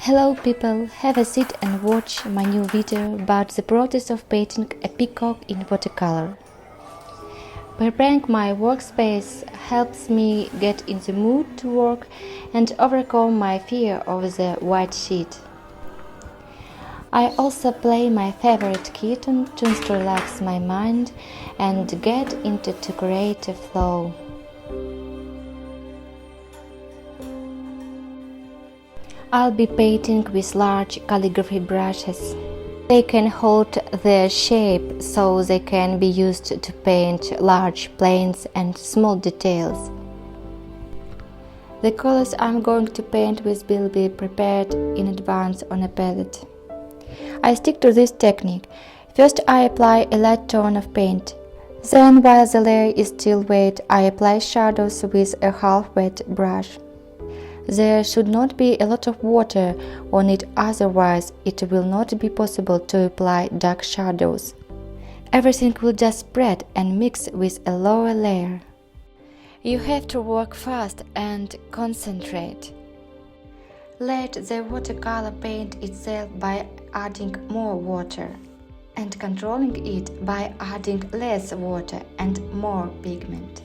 Hello people, have a seat and watch my new video about the process of painting a peacock in watercolor. Preparing my workspace helps me get in the mood to work and overcome my fear of the white sheet. I also play my favorite kitten to relax my mind and get into the creative flow. I'll be painting with large calligraphy brushes. They can hold their shape so they can be used to paint large planes and small details. The colors I'm going to paint with will be prepared in advance on a palette. I stick to this technique. First I apply a light tone of paint. Then, while the layer is still wet, I apply shadows with a half-wet brush. There should not be a lot of water on it, otherwise it will not be possible to apply dark shadows. Everything will just spread and mix with a lower layer. You have to work fast and concentrate. Let the watercolor paint itself by adding more water and controlling it by adding less water and more pigment.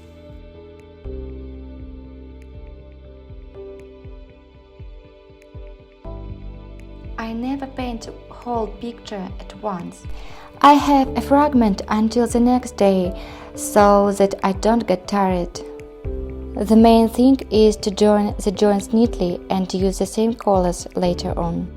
I never paint a whole picture at once. I have a fragment until the next day, so that I don't get tired. The main thing is to join the joints neatly and use the same colors later on.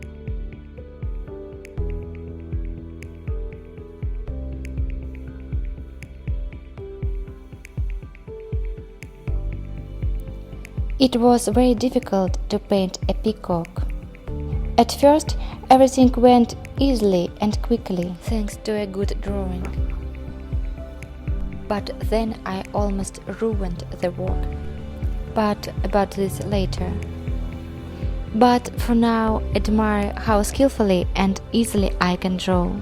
It was very difficult to paint a peacock. At first, everything went easily and quickly, thanks to a good drawing. But then I almost ruined the work. But about this later. But for now, admire how skillfully and easily I can draw.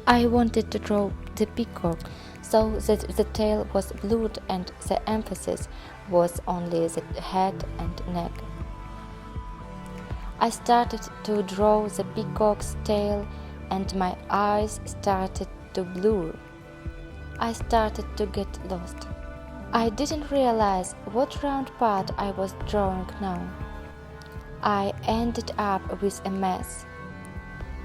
I wanted to draw the peacock so that the tail was blued and the emphasis was only the head and neck. I started to draw the peacock's tail and my eyes started to blur. I started to get lost. I didn't realize what round part I was drawing now. I ended up with a mess.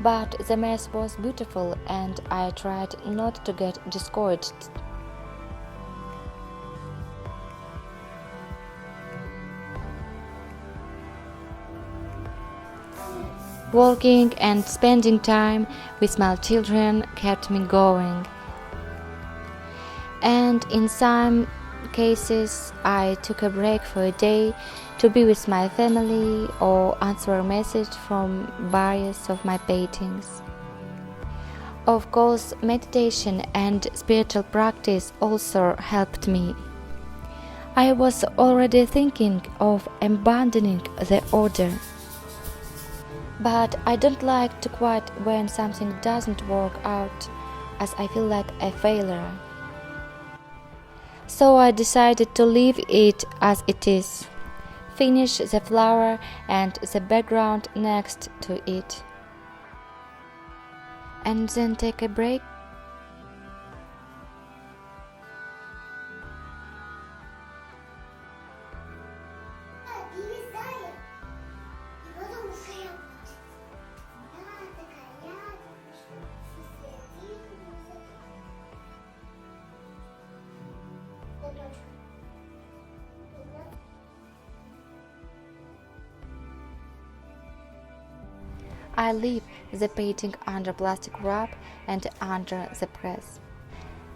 But the mess was beautiful and I tried not to get discouraged. Working and spending time with my children kept me going. And in some cases, I took a break for a day to be with my family or answer a message from various of my paintings. Of course, meditation and spiritual practice also helped me. I was already thinking of abandoning the order. But I don't like to quit when something doesn't work out, as I feel like a failure. So I decided to leave it as it is. Finish the flower and the background next to it. And then take a break. I leave the painting under plastic wrap and under the press.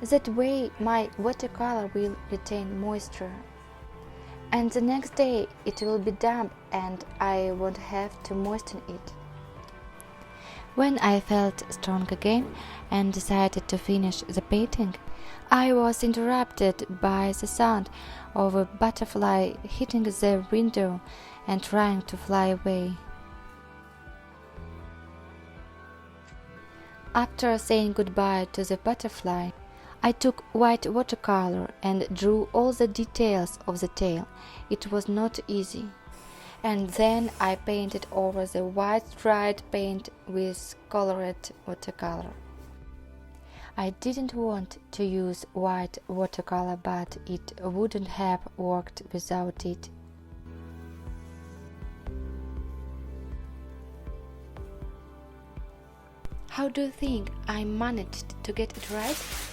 That way my watercolor will retain moisture. And the next day it will be damp and I won't have to moisten it. When I felt strong again and decided to finish the painting, I was interrupted by the sound of a butterfly hitting the window and trying to fly away. After saying goodbye to the butterfly, I took white watercolor and drew all the details of the tail. It was not easy. And then I painted over the white dried paint with colored watercolor. I didn't want to use white watercolor, but it wouldn't have worked without it. How do you think I managed to get it right?